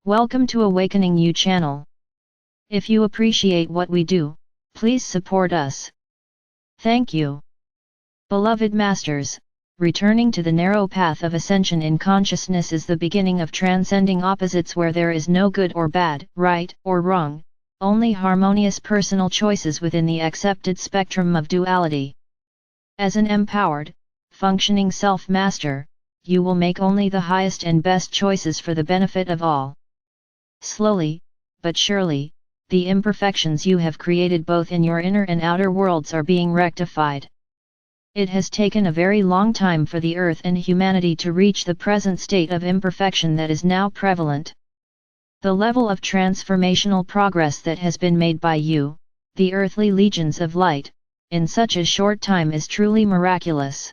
Welcome to Awakening You channel. If you appreciate what we do, please support us. Thank you. Beloved Masters, returning to the narrow path of ascension in consciousness is the beginning of transcending opposites where there is no good or bad, right or wrong, only harmonious personal choices within the accepted spectrum of duality. As an empowered, functioning self-master, you will make only the highest and best choices for the benefit of all. Slowly, but surely, the imperfections you have created both in your inner and outer worlds are being rectified. It has taken a very long time for the earth and humanity to reach the present state of imperfection that is now prevalent. The level of transformational progress that has been made by you, the earthly legions of light, in such a short time is truly miraculous.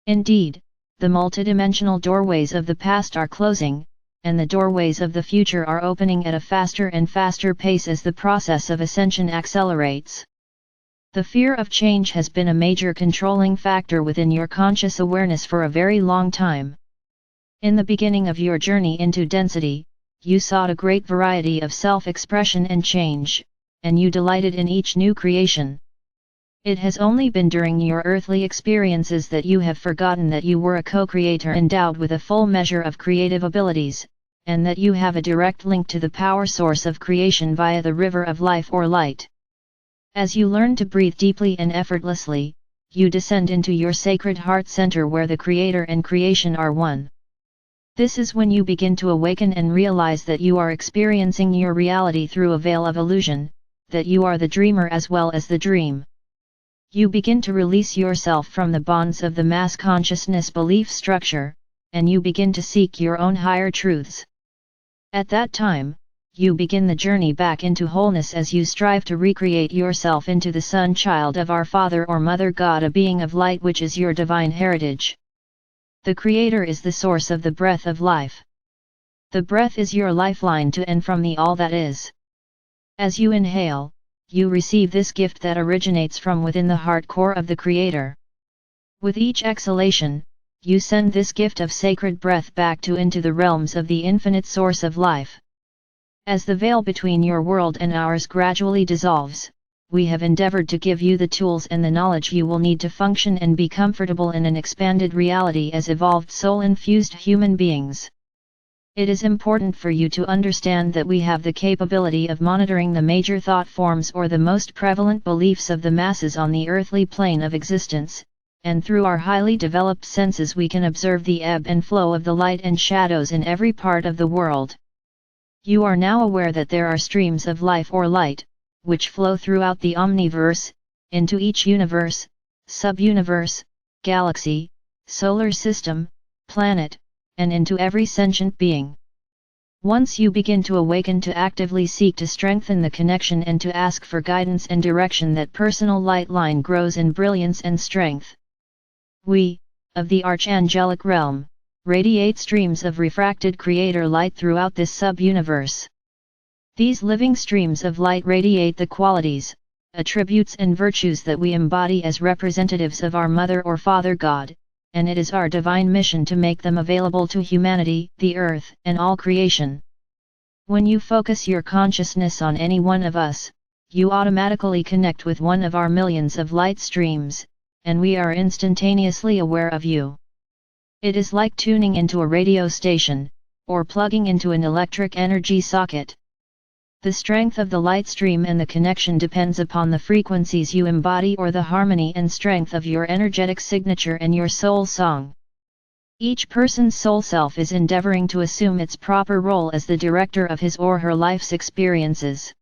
Indeed, the multidimensional doorways of the past are closing, and the doorways of the future are opening at a faster and faster pace as the process of ascension accelerates. The fear of change has been a major controlling factor within your conscious awareness for a very long time. In the beginning of your journey into density, you sought a great variety of self-expression and change, and you delighted in each new creation. It has only been during your earthly experiences that you have forgotten that you were a co-creator endowed with a full measure of creative abilities, and that you have a direct link to the power source of creation via the river of life or light. As you learn to breathe deeply and effortlessly, you descend into your sacred heart center where the Creator and creation are one. This is when you begin to awaken and realize that you are experiencing your reality through a veil of illusion, that you are the dreamer as well as the dream. You begin to release yourself from the bonds of the mass consciousness belief structure, and you begin to seek your own higher truths. At that time, you begin the journey back into wholeness as you strive to recreate yourself into the Son Child of our Father or Mother God, a being of light which is your divine heritage. The Creator is the source of the breath of life. The breath is your lifeline to and from the all that is. As you inhale, you receive this gift that originates from within the heart core of the Creator. With each exhalation, you send this gift of sacred breath back into the realms of the infinite source of life. As the veil between your world and ours gradually dissolves, we have endeavored to give you the tools and the knowledge you will need to function and be comfortable in an expanded reality as evolved soul-infused human beings. It is important for you to understand that we have the capability of monitoring the major thought forms or the most prevalent beliefs of the masses on the earthly plane of existence, and through our highly developed senses we can observe the ebb and flow of the light and shadows in every part of the world. You are now aware that there are streams of life or light, which flow throughout the omniverse, into each universe, sub-universe, galaxy, solar system, planet, and into every sentient being. Once you begin to awaken to actively seek to strengthen the connection and to ask for guidance and direction, that personal light line grows in brilliance and strength. We, of the Archangelic realm, radiate streams of refracted Creator light throughout this sub-universe. These living streams of light radiate the qualities, attributes and virtues that we embody as representatives of our Mother or Father God, and it is our divine mission to make them available to humanity, the earth, and all creation. When you focus your consciousness on any one of us, you automatically connect with one of our millions of light streams, and we are instantaneously aware of you. It is like tuning into a radio station, or plugging into an electric energy socket. The strength of the light stream and the connection depends upon the frequencies you embody or the harmony and strength of your energetic signature and your soul song. Each person's soul self is endeavoring to assume its proper role as the director of his or her life's experiences.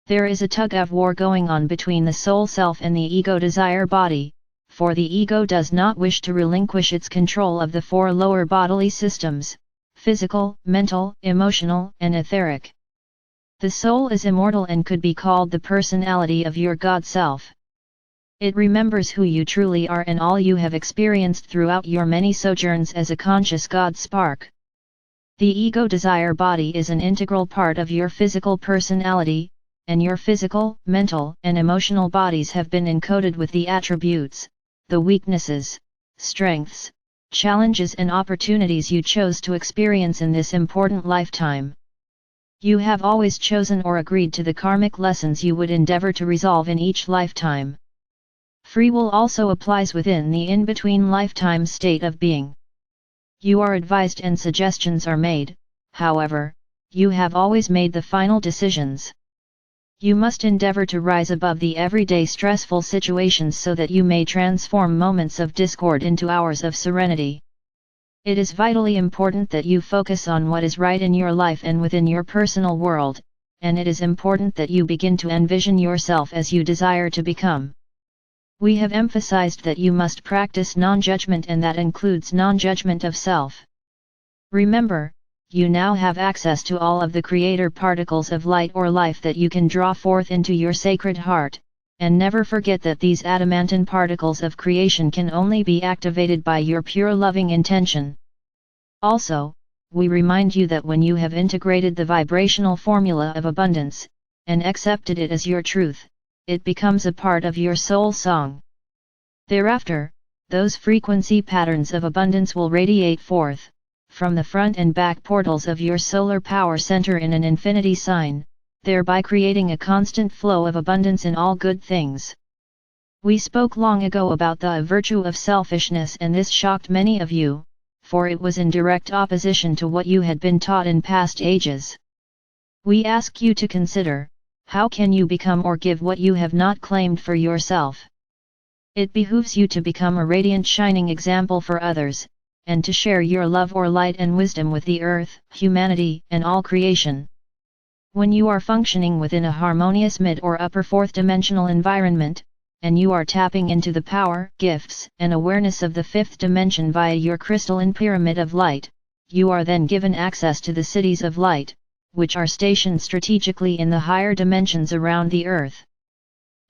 There is a tug-of-war going on between the soul self and the ego desire body, for the ego does not wish to relinquish its control of the four lower bodily systems: physical, mental, emotional, and etheric. The soul is immortal and could be called the personality of your God self. It remembers who you truly are and all you have experienced throughout your many sojourns as a conscious God spark. The ego desire body is an integral part of your physical personality, and your physical, mental, and emotional bodies have been encoded with the attributes, the weaknesses, strengths, challenges and opportunities you chose to experience in this important lifetime. You have always chosen or agreed to the karmic lessons you would endeavor to resolve in each lifetime. Free will also applies within the in-between lifetime state of being. You are advised and suggestions are made, however, you have always made the final decisions. You must endeavor to rise above the everyday stressful situations so that you may transform moments of discord into hours of serenity. It is vitally important that you focus on what is right in your life and within your personal world, and it is important that you begin to envision yourself as you desire to become. We have emphasized that you must practice non-judgment, and that includes non-judgment of self. Remember, you now have access to all of the creator particles of light or life that you can draw forth into your sacred heart, and never forget that these adamantine particles of creation can only be activated by your pure loving intention. Also, we remind you that when you have integrated the vibrational formula of abundance, and accepted it as your truth, it becomes a part of your soul song. Thereafter, those frequency patterns of abundance will radiate forth, from the front and back portals of your solar power center in an infinity sign, thereby creating a constant flow of abundance in all good things. We spoke long ago about the virtue of selfishness, and this shocked many of you, for it was in direct opposition to what you had been taught in past ages. We ask you to consider, how can you become or give what you have not claimed for yourself? It behooves you to become a radiant shining example for others, and to share your love or light and wisdom with the earth, humanity, and all creation. When you are functioning within a harmonious mid or upper fourth dimensional environment, and you are tapping into the power, gifts, and awareness of the fifth dimension via your crystalline pyramid of light, you are then given access to the cities of light, which are stationed strategically in the higher dimensions around the earth.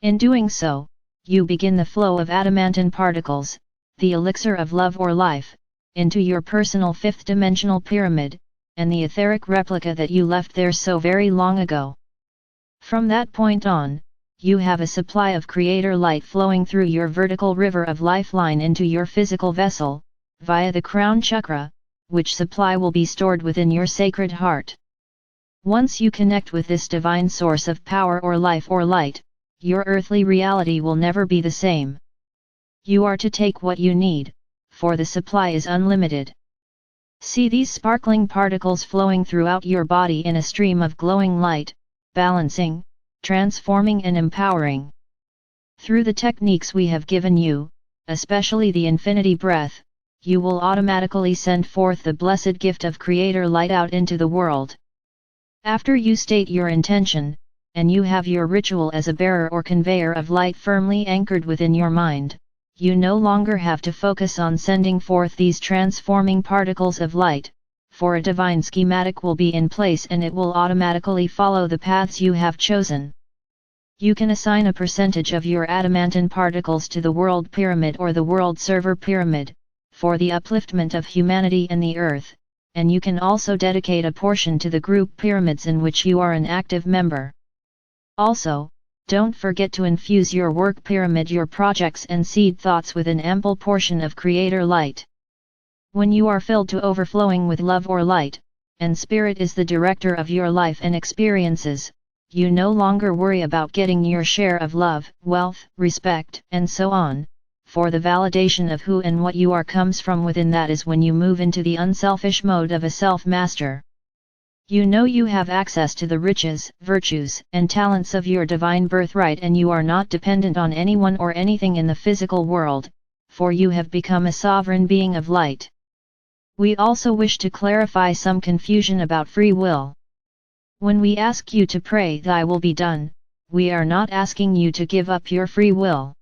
In doing so, you begin the flow of adamantine particles, the elixir of love or life, into your personal fifth dimensional pyramid, and the etheric replica that you left there so very long ago. From that point on, you have a supply of creator light flowing through your vertical river of lifeline into your physical vessel, via the crown chakra, which supply will be stored within your sacred heart. Once you connect with this divine source of power or life or light, your earthly reality will never be the same. You are to take what you need, for the supply is unlimited. See these sparkling particles flowing throughout your body in a stream of glowing light, balancing, transforming and empowering. Through the techniques we have given you, especially the infinity breath, you will automatically send forth the blessed gift of creator light out into the world. After you state your intention, and you have your ritual as a bearer or conveyor of light firmly anchored within your mind, you no longer have to focus on sending forth these transforming particles of light, for a divine schematic will be in place and it will automatically follow the paths you have chosen. You can assign a percentage of your adamantine particles to the world pyramid or the world server pyramid, for the upliftment of humanity and the earth, and you can also dedicate a portion to the group pyramids in which you are an active member. Also, don't forget to infuse your work pyramid, your projects and seed thoughts with an ample portion of creator light. When you are filled to overflowing with love or light, and spirit is the director of your life and experiences, you no longer worry about getting your share of love, wealth, respect, and so on, for the validation of who and what you are comes from within. That is when you move into the unselfish mode of a self-master. You know you have access to the riches, virtues, and talents of your divine birthright, and you are not dependent on anyone or anything in the physical world, for you have become a sovereign being of light. We also wish to clarify some confusion about free will. When we ask you to pray "Thy will be done," we are not asking you to give up your free will.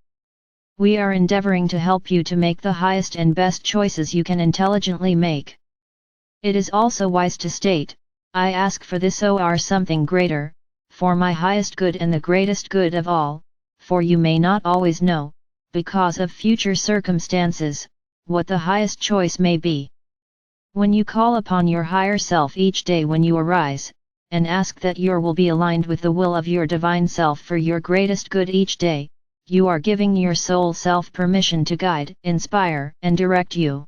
We are endeavoring to help you to make the highest and best choices you can intelligently make. It is also wise to state, "I ask for this or something greater, for my highest good and the greatest good of all," for you may not always know, because of future circumstances, what the highest choice may be. When you call upon your higher self each day when you arise, and ask that your will be aligned with the will of your divine self for your greatest good each day, you are giving your soul self permission to guide, inspire, and direct you.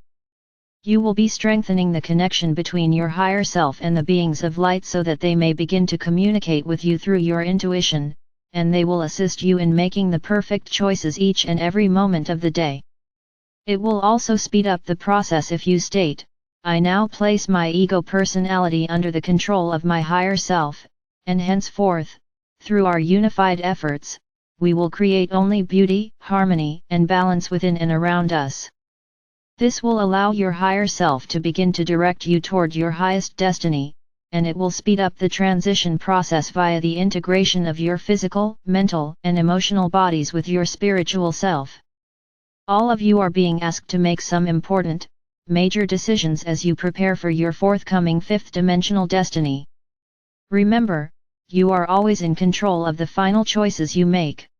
You will be strengthening the connection between your higher self and the beings of light so that they may begin to communicate with you through your intuition, and they will assist you in making the perfect choices each and every moment of the day. It will also speed up the process if you state, "I now place my ego personality under the control of my higher self, and henceforth, through our unified efforts, we will create only beauty, harmony, and balance within and around us." This will allow your higher self to begin to direct you toward your highest destiny, and it will speed up the transition process via the integration of your physical, mental, and emotional bodies with your spiritual self. All of you are being asked to make some important, major decisions as you prepare for your forthcoming fifth-dimensional destiny. Remember, you are always in control of the final choices you make.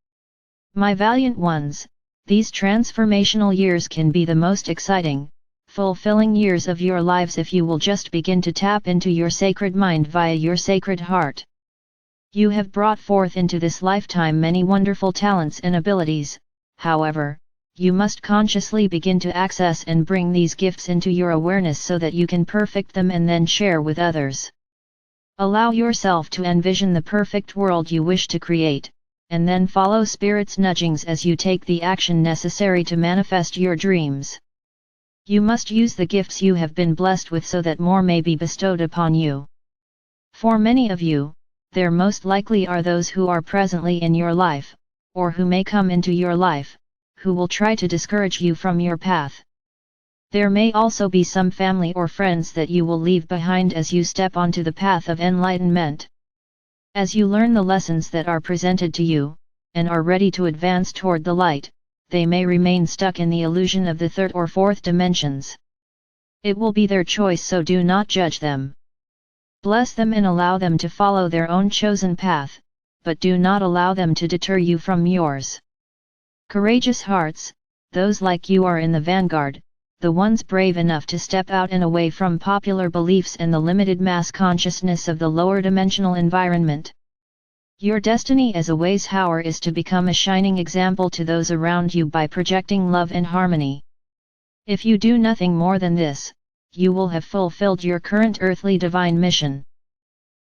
My valiant ones, these transformational years can be the most exciting, fulfilling years of your lives if you will just begin to tap into your sacred mind via your sacred heart. You have brought forth into this lifetime many wonderful talents and abilities, however, you must consciously begin to access and bring these gifts into your awareness so that you can perfect them and then share with others. Allow yourself to envision the perfect world you wish to create, and then follow Spirit's nudgings as you take the action necessary to manifest your dreams. You must use the gifts you have been blessed with so that more may be bestowed upon you. For many of you, there most likely are those who are presently in your life, or who may come into your life, who will try to discourage you from your path. There may also be some family or friends that you will leave behind as you step onto the path of enlightenment. As you learn the lessons that are presented to you, and are ready to advance toward the light, they may remain stuck in the illusion of the third or fourth dimensions. It will be their choice, so do not judge them. Bless them and allow them to follow their own chosen path, but do not allow them to deter you from yours. Courageous hearts, those like you are in the vanguard, the ones brave enough to step out and away from popular beliefs and the limited mass consciousness of the lower dimensional environment. Your destiny as a wise hour is to become a shining example to those around you by projecting love and harmony. If you do nothing more than this, you will have fulfilled your current earthly divine mission.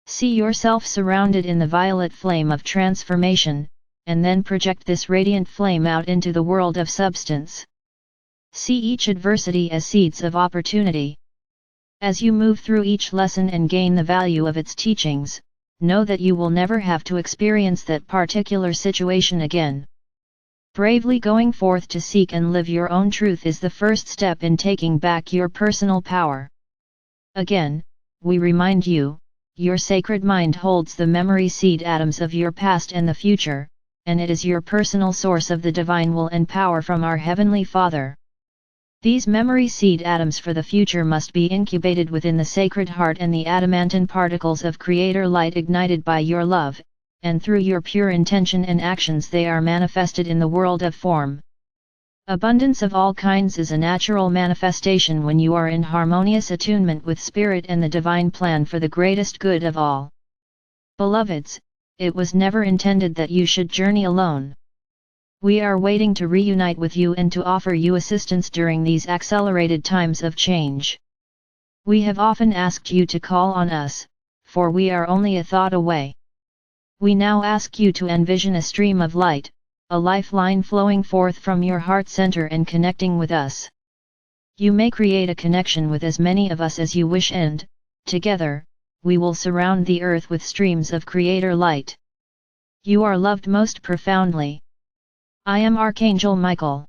See yourself surrounded in the violet flame of transformation, and then project this radiant flame out into the world of substance. See each adversity as seeds of opportunity. As you move through each lesson and gain the value of its teachings, know that you will never have to experience that particular situation again. Bravely going forth to seek and live your own truth is the first step in taking back your personal power. Again, we remind you, your sacred mind holds the memory seed atoms of your past and the future, and it is your personal source of the divine will and power from our Heavenly Father. These memory seed atoms for the future must be incubated within the sacred heart and the adamantine particles of Creator light ignited by your love, and through your pure intention and actions they are manifested in the world of form. Abundance of all kinds is a natural manifestation when you are in harmonious attunement with Spirit and the divine plan for the greatest good of all. Beloveds, it was never intended that you should journey alone. We are waiting to reunite with you and to offer you assistance during these accelerated times of change. We have often asked you to call on us, for we are only a thought away. We now ask you to envision a stream of light, a lifeline flowing forth from your heart center and connecting with us. You may create a connection with as many of us as you wish and, together, we will surround the earth with streams of Creator light. You are loved most profoundly. I am Archangel Michael.